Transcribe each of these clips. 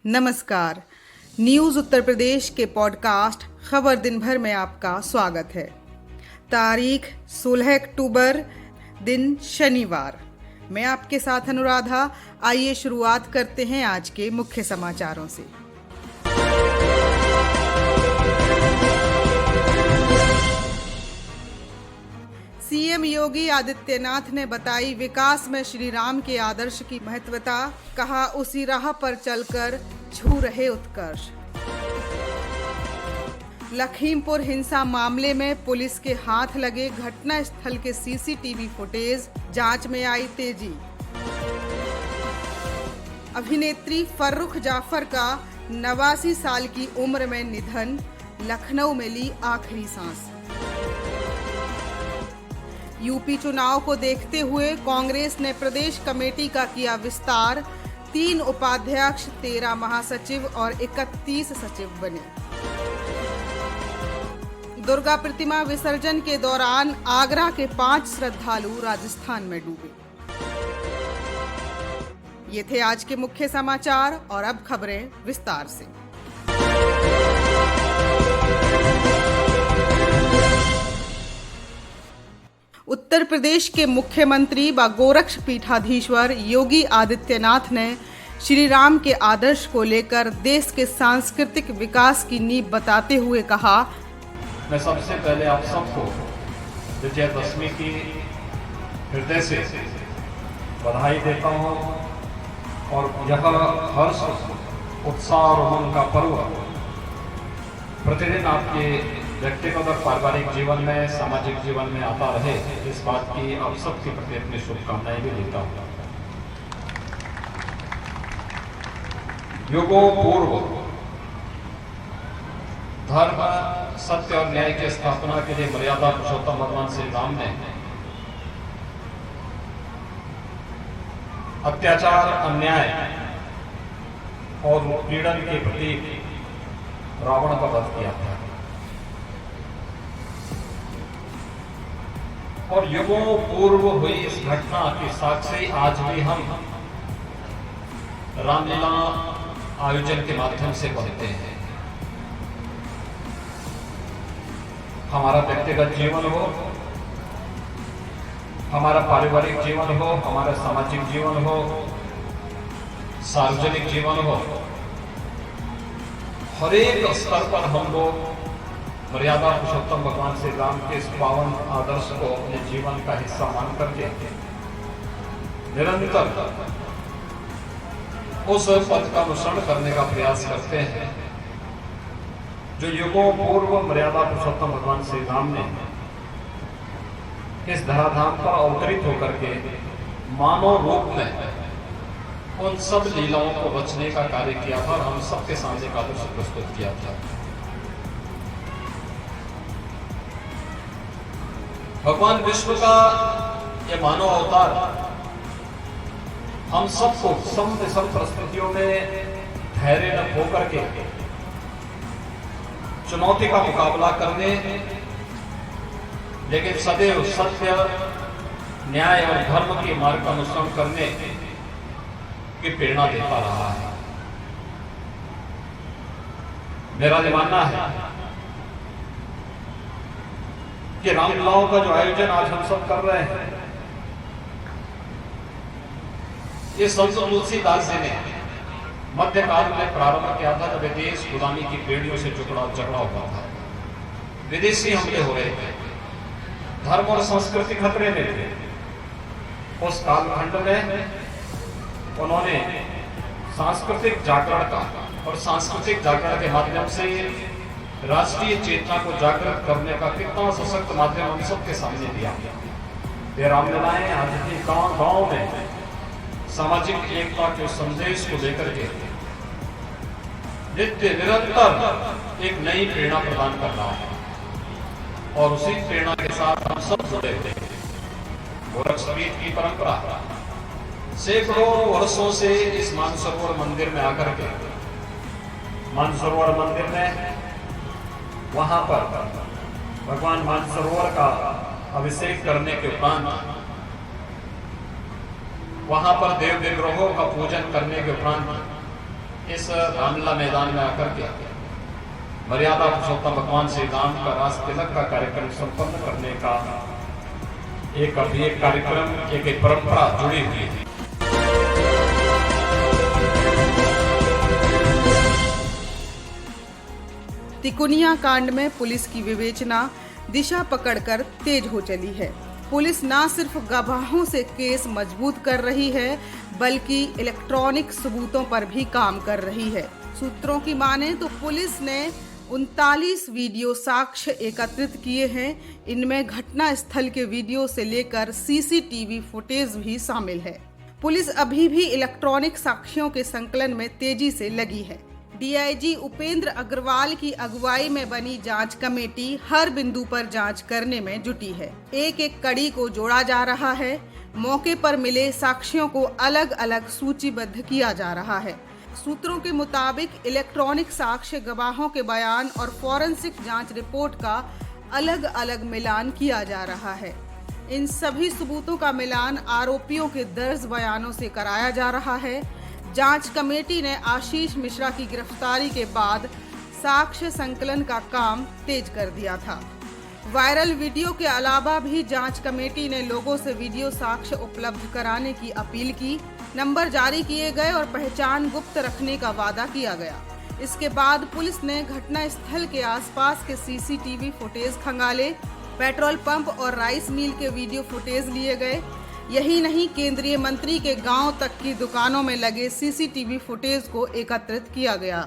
नमस्कार। न्यूज़ उत्तर प्रदेश के पॉडकास्ट खबर दिन भर में आपका स्वागत है। तारीख 16 अक्टूबर, दिन शनिवार। मैं आपके साथ अनुराधा। आइए शुरुआत करते हैं आज के मुख्य समाचारों से। सीएम योगी आदित्यनाथ ने बताई विकास में श्री राम के आदर्श की महत्वता। कहा उसी राह पर चलकर छू रहे उत्कर्ष। लखीमपुर हिंसा मामले में पुलिस के हाथ लगे घटना स्थल के सीसीटीवी फुटेज, जांच में आई तेजी। अभिनेत्री फर्रुख जाफर का 89 साल की उम्र में निधन, लखनऊ में ली आखिरी सांस। यूपी चुनाव को देखते हुए कांग्रेस ने प्रदेश कमेटी का किया विस्तार। 3 उपाध्यक्ष, 13 महासचिव और 31 सचिव बने। दुर्गा प्रतिमा विसर्जन के दौरान आगरा के 5 श्रद्धालु राजस्थान में डूबे। ये थे आज के मुख्य समाचार और अब खबरें विस्तार से। उत्तर प्रदेश के मुख्यमंत्री व गोरक्ष पीठाधीश्वर योगी आदित्यनाथ ने श्री राम के आदर्श को लेकर देश के सांस्कृतिक विकास की नींव बताते हुए कहा, मैं सबसे पहले आप सबको विजयदशमी की हृदय से बधाई देता हूँ और यह हर्ष, उत्साह और उमंग का पर्व प्रतिदिन आपके व्यक्तिगत और पारिवारिक जीवन में, सामाजिक जीवन में आता रहे, इस बात की आप सबके प्रति अपनी शुभकामनाएं भी देता हूँ। युगों पूर्व धर्म, सत्य और न्याय की स्थापना के लिए मर्यादा पुरुषोत्तम भगवान श्री राम ने अत्याचार, अन्याय और उत्पीड़न के प्रति रावण का वध किया था और युगों पूर्व हुई इस घटना के साक्षी आज भी हम रामलीला आयोजन के माध्यम से बनते हैं। हमारा व्यक्तिगत जीवन हो, हमारा पारिवारिक जीवन हो, हमारा सामाजिक जीवन हो, सार्वजनिक जीवन हो, हर एक स्तर पर हम लोग मर्यादा पुरुषोत्तम भगवान श्री राम के इस पावन आदर्श को अपने जीवन का हिस्सा मान करके निरंतर उस पथ का अनुसरण करने का प्रयास करते हैं जो युगों पूर्व मर्यादा पुरुषोत्तम भगवान श्री राम ने इस धराधाम पर अवतरित होकर के मानव रूप में उन सब लीलाओं को रचने का कार्य किया था और हम सबके सामने का आदर्श प्रस्तुत किया था। भगवान विष्णु का यह मानव अवतार हम सबको सब परिस्थितियों में धैर्य न होकर के चुनौती का मुकाबला करने, लेकिन सदैव सत्य, न्याय और धर्म के मार्ग का अनुसरण करने की प्रेरणा देता रहा है। मेरा यह मानना है कि रामलीलाओं का जो आयोजन आज हम सब कर रहे हैं, ये संत तुलसीदास जी ने मध्यकाल में प्रारंभ किया था, जब देश गुलामी की बेड़ियों से झगड़ा हुआ था, विदेशी हमले हो रहे थे, धर्म और संस्कृति खतरे में थे। उस कालखंड में उन्होंने सांस्कृतिक जागरण का और सांस्कृतिक जागरण के माध्यम से राष्ट्रीय चेतना को जागृत करने का कितना सशक्त माध्यम हम सबके सामने दिया। ये रामलीलाएं आज भी गांव में सामाजिक एकता के संदेश को लेकर के नित्य निरंतर एक नई प्रेरणा प्रदान कर रहा है और उसी प्रेरणा के साथ हम सब जुड़े हुए हैं। गोरक्ष पीठ की परंपरा सैकड़ों वर्षों से इस मानसरोवर मंदिर में आकर के मानसरोवर मंदिर में वहां पर भगवान मानसरोवर का अभिषेक करने के उपरांत वहां पर देव विग्रहों का पूजन करने के उपरांत इस रामलीला मैदान में आकर के मर्यादा पुरुषोत्तम भगवान श्री राम का रास तिलक का कार्यक्रम संपन्न करने का एक कार्यक्रम एक परंपरा जुड़ी हुई है। तिकोनिया कांड में पुलिस की विवेचना दिशा पकड़कर तेज हो चली है। पुलिस न सिर्फ गवाहों से केस मजबूत कर रही है बल्कि इलेक्ट्रॉनिक सबूतों पर भी काम कर रही है। सूत्रों की माने तो पुलिस ने 39 वीडियो साक्ष्य एकत्रित किए हैं। इनमें घटना स्थल के वीडियो से लेकर सीसीटीवी फुटेज भी शामिल है। पुलिस अभी भी इलेक्ट्रॉनिक साक्ष्यों के संकलन में तेजी से लगी है। डीआईजी उपेंद्र अग्रवाल की अगुवाई में बनी जांच कमेटी हर बिंदु पर जांच करने में जुटी है। एक एक कड़ी को जोड़ा जा रहा है। मौके पर मिले साक्ष्यों को अलग अलग सूचीबद्ध किया जा रहा है। सूत्रों के मुताबिक इलेक्ट्रॉनिक साक्ष्य, गवाहों के बयान और फॉरेंसिक जांच रिपोर्ट का अलग अलग मिलान किया जा रहा है। इन सभी सबूतों का मिलान आरोपियों के दर्ज बयानों से कराया जा रहा है। जांच कमेटी ने आशीष मिश्रा की गिरफ्तारी के बाद साक्ष्य संकलन का काम तेज कर दिया था। वायरल वीडियो के अलावा भी जांच कमेटी ने लोगों से वीडियो साक्ष्य उपलब्ध कराने की अपील की। नंबर जारी किए गए और पहचान गुप्त रखने का वादा किया गया। इसके बाद पुलिस ने घटना स्थल के आसपास के सीसीटीवी फुटेज खंगाले। पेट्रोल पंप और राइस मिल के वीडियो फुटेज लिए गए। यही नहीं, केंद्रीय मंत्री के गांव तक की दुकानों में लगे सीसीटीवी फुटेज को एकत्रित किया गया।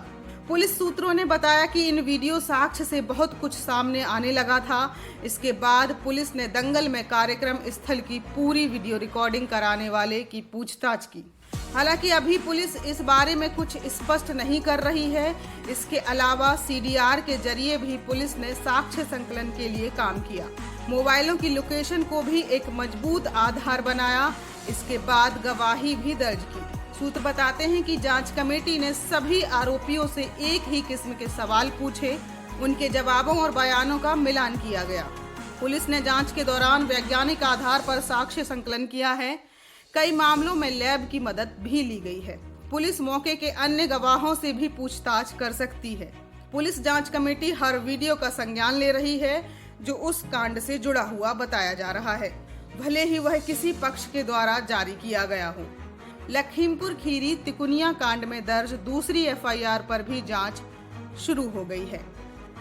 पुलिस सूत्रों ने बताया कि इन वीडियो साक्ष्य से बहुत कुछ सामने आने लगा था। इसके बाद पुलिस ने दंगल में कार्यक्रम स्थल की पूरी वीडियो रिकॉर्डिंग कराने वाले की पूछताछ की। हालांकि अभी पुलिस इस बारे में कुछ स्पष्ट नहीं कर रही है। इसके अलावा सीडीआर के जरिए भी पुलिस ने साक्ष्य संकलन के लिए काम किया। मोबाइलों की लोकेशन को भी एक मजबूत आधार बनाया। इसके बाद गवाही भी दर्ज की। सूत्र बताते हैं कि जांच कमेटी ने सभी आरोपियों से एक ही किस्म के सवाल पूछे। उनके जवाबों और बयानों का मिलान किया गया। पुलिस ने जांच के दौरान वैज्ञानिक आधार पर साक्ष्य संकलन किया है। कई मामलों में लैब की मदद भी ली गई है। पुलिस मौके के अन्य गवाहों से भी पूछताछ कर सकती है। पुलिस जांच कमेटी हर वीडियो का संज्ञान ले रही है जो उस कांड से जुड़ा हुआ बताया जा रहा है, भले ही वह किसी पक्ष के द्वारा जारी किया गया हो। लखीमपुर खीरी तिकोनिया कांड में दर्ज दूसरी एफआईआर पर भी जांच शुरू हो गई है।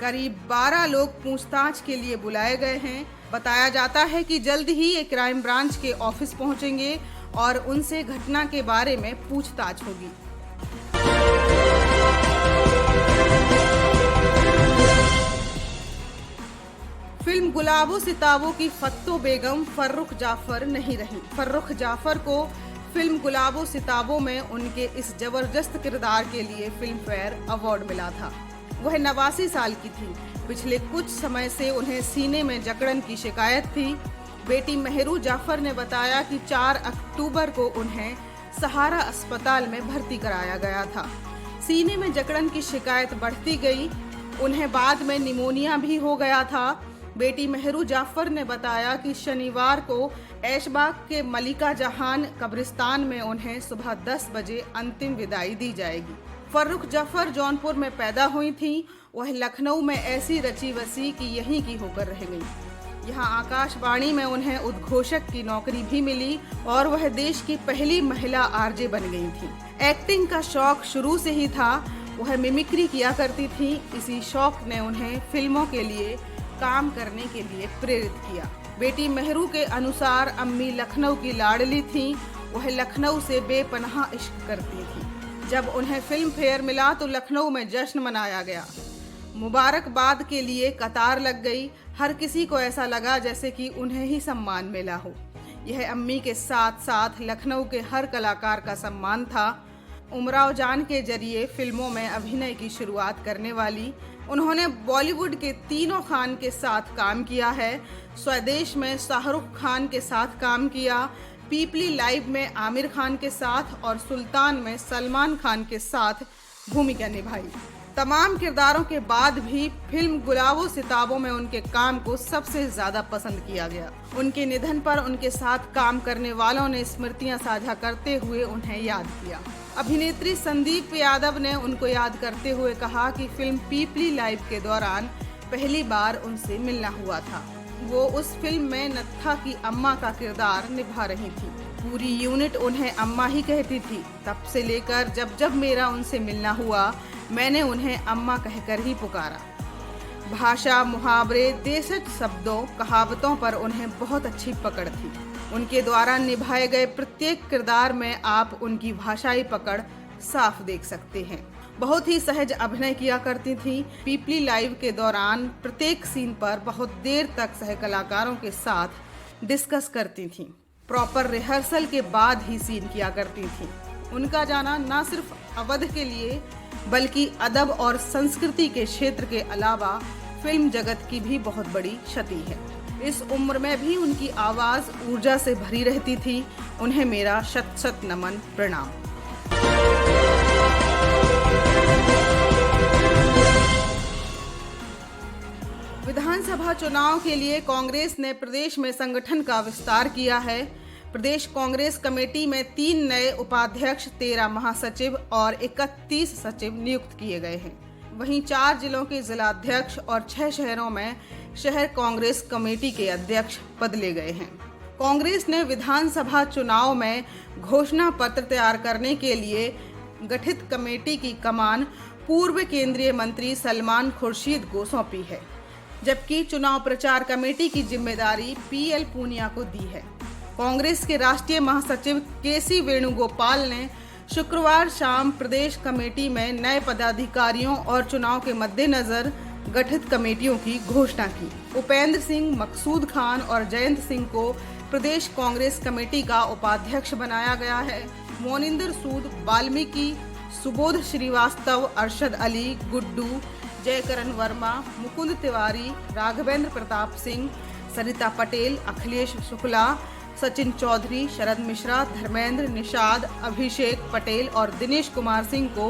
करीब 12 लोग पूछताछ के लिए बुलाए गए हैं। बताया जाता है कि जल्द ही ये क्राइम ब्रांच के ऑफिस पहुंचेंगे और उनसे घटना के बारे में पूछताछ होगी। फिल्म गुलाबो सिताबों की फत्तो बेगम फर्रुख जाफर नहीं रही। फर्रुख जाफर को फिल्म गुलाबो सिताबों में उनके इस जबरदस्त किरदार के लिए फिल्म फेयर अवार्ड मिला था। वह 89 साल की थी। पिछले कुछ समय से उन्हें सीने में जकड़न की शिकायत थी। बेटी मेहरू जाफर ने बताया कि 4 अक्टूबर को उन्हें सहारा अस्पताल में भर्ती कराया गया था। सीने में जकड़न की शिकायत बढ़ती गई। उन्हें बाद में निमोनिया भी हो गया था। बेटी मेहरू जाफर ने बताया कि शनिवार को ऐशबाग के मलिका जहान कब्रिस्तान में उन्हें सुबह 10 बजे अंतिम विदाई दी जाएगी। फर्रुख जाफर जौनपुर में पैदा हुई थी। वह लखनऊ में ऐसी रची बसी कि यहीं की होकर रह गई। यहाँ आकाशवाणी में उन्हें उद्घोषक की नौकरी भी मिली और वह देश की पहली महिला आरजे बन गई थी। एक्टिंग का शौक शुरू से ही था। वह मिमिक्री किया करती थी। इसी शौक ने उन्हें फिल्मों के लिए काम करने के लिए प्रेरित किया। बेटी मेहरू के अनुसार अम्मी लखनऊ की लाडली थी। वह लखनऊ से बेपनाह इश्क करती थी। जब उन्हें फिल्म फेयर मिला तो लखनऊ में जश्न मनाया गया। मुबारकबाद के लिए कतार लग गई। हर किसी को ऐसा लगा जैसे कि उन्हें ही सम्मान मिला हो। यह अम्मी के साथ साथ लखनऊ के हर कलाकार का सम्मान था। उमराव जान के जरिए फिल्मों में अभिनय की शुरुआत करने वाली उन्होंने बॉलीवुड के तीनों खान के साथ काम किया है। स्वदेश में शाहरुख खान के साथ काम किया, पीपली लाइव में आमिर खान के साथ और सुल्तान में सलमान खान के साथ भूमिका निभाई। तमाम किरदारों के बाद भी फिल्म गुलाबो सिताबों में उनके काम को सबसे ज्यादा पसंद किया गया। उनके निधन पर उनके साथ काम करने वालों ने स्मृतियां साझा करते हुए उन्हें याद किया। अभिनेत्री संदीप यादव ने उनको याद करते हुए कहा कि फिल्म पीपली लाइव के दौरान पहली बार उनसे मिलना हुआ था। वो उस फिल्म में नत्था की अम्मा का किरदार निभा रही थी। पूरी यूनिट उन्हें अम्मा ही कहती थी। तब से लेकर जब जब मेरा उनसे मिलना हुआ, मैंने उन्हें अम्मा कहकर ही पुकारा। भाषा, मुहावरे, देशज शब्दों, कहावतों पर उन्हें बहुत अच्छी पकड़ थी। उनके द्वारा निभाए गए प्रत्येक किरदार में आप उनकी भाषाई पकड़ साफ देख सकते हैं। बहुत ही सहज अभिनय किया करती थी। पीपली लाइव के दौरान प्रत्येक सीन पर बहुत देर तक सह कलाकारों के साथ डिस्कस करती थी। प्रॉपर रिहर्सल के बाद ही सीन किया करती थी। उनका जाना न सिर्फ अवध के लिए बल्कि अदब और संस्कृति के क्षेत्र के अलावा फिल्म जगत की भी बहुत बड़ी क्षति है। इस उम्र में भी उनकी आवाज ऊर्जा से भरी रहती थी। उन्हें मेरा शत शत नमन, प्रणाम। विधानसभा चुनाव के लिए कांग्रेस ने प्रदेश में संगठन का विस्तार किया है। प्रदेश कांग्रेस कमेटी में 3 नए उपाध्यक्ष, 13 महासचिव और 31 सचिव नियुक्त किए गए हैं। वहीं 4 जिलों के जिलाध्यक्ष और 6 शहरों में शहर कांग्रेस कमेटी के अध्यक्ष बदले गए हैं। कांग्रेस ने विधानसभा चुनाव में घोषणा पत्र तैयार करने के लिए गठित कमेटी की कमान पूर्व केंद्रीय मंत्री सलमान खुर्शीद को सौंपी है, जबकि चुनाव प्रचार कमेटी की जिम्मेदारी पीएल पूनिया को दी है। कांग्रेस के राष्ट्रीय महासचिव केसी वेणुगोपाल ने शुक्रवार शाम प्रदेश कमेटी में नए पदाधिकारियों और चुनाव के मद्देनजर गठित कमेटियों की घोषणा की। उपेंद्र सिंह, मकसूद खान और जयंत सिंह को प्रदेश कांग्रेस कमेटी का उपाध्यक्ष बनाया गया है। मोनिंदर सूद, वाल्मीकि, सुबोध श्रीवास्तव, अरशद अली, गुड्डू, जयकरण वर्मा, मुकुंद तिवारी, राघवेंद्र प्रताप सिंह, सरिता पटेल, अखिलेश शुक्ला, सचिन चौधरी, शरद मिश्रा, धर्मेंद्र, निषाद, अभिषेक पटेल और दिनेश कुमार सिंह को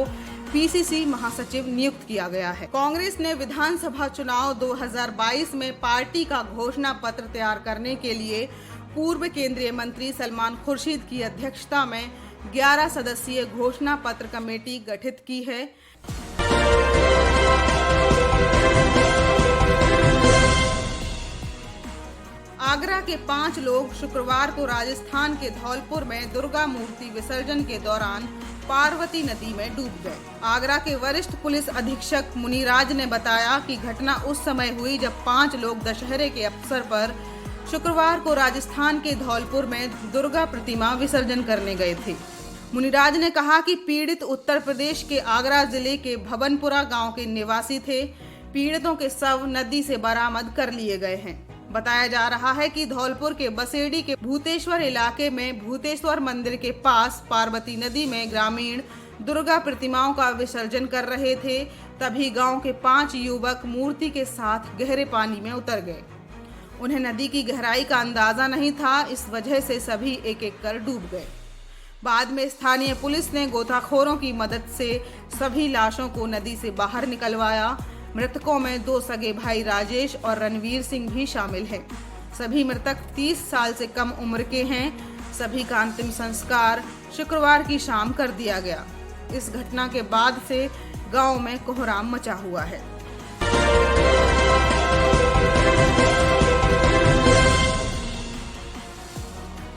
पीसीसी महासचिव नियुक्त किया गया है। कांग्रेस ने विधानसभा चुनाव 2022 में पार्टी का घोषणा पत्र तैयार करने के लिए पूर्व केंद्रीय मंत्री सलमान खुर्शीद की अध्यक्षता में 11 सदस्यीय घोषणा पत्र कमेटी गठित की है। आगरा के 5 लोग शुक्रवार को राजस्थान के धौलपुर में दुर्गा मूर्ति विसर्जन के दौरान पार्वती नदी में डूब गए। आगरा के वरिष्ठ पुलिस अधीक्षक मुनिराज ने बताया कि घटना उस समय हुई जब 5 लोग दशहरे के अवसर पर शुक्रवार को राजस्थान के धौलपुर में दुर्गा प्रतिमा विसर्जन करने गए थे। मुनिराज ने कहा कि पीड़ित उत्तर प्रदेश के आगरा जिले के भवनपुरा गांव के निवासी थे। पीड़ितों के शव नदी से बरामद कर लिए गए हैं। बताया जा रहा है कि धौलपुर के बसेड़ी के भूतेश्वर इलाके में भूतेश्वर मंदिर के पास पार्वती नदी में ग्रामीण दुर्गा प्रतिमाओं का विसर्जन कर रहे थे। तभी गांव के 5 युवक मूर्ति के साथ गहरे पानी में उतर गए। उन्हें नदी की गहराई का अंदाजा नहीं था, इस वजह से सभी एक एक कर डूब गए। बाद में स्थानीय पुलिस ने गोताखोरों की मदद से सभी लाशों को नदी से बाहर निकलवाया। मृतकों में 2 सगे भाई राजेश और रणवीर सिंह भी शामिल हैं। सभी मृतक 30 साल से कम उम्र के हैं। सभी का अंतिम संस्कार शुक्रवार की शाम कर दिया गया। इस घटना के बाद से गांव में कोहराम मचा हुआ है।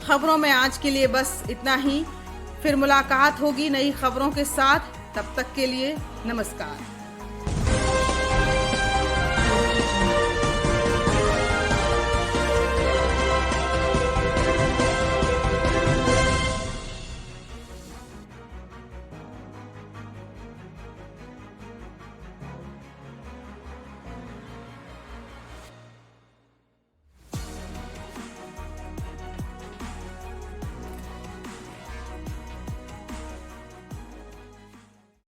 खबरों में आज के लिए बस इतना ही। फिर मुलाकात होगी नई खबरों के साथ। तब तक के लिए नमस्कार।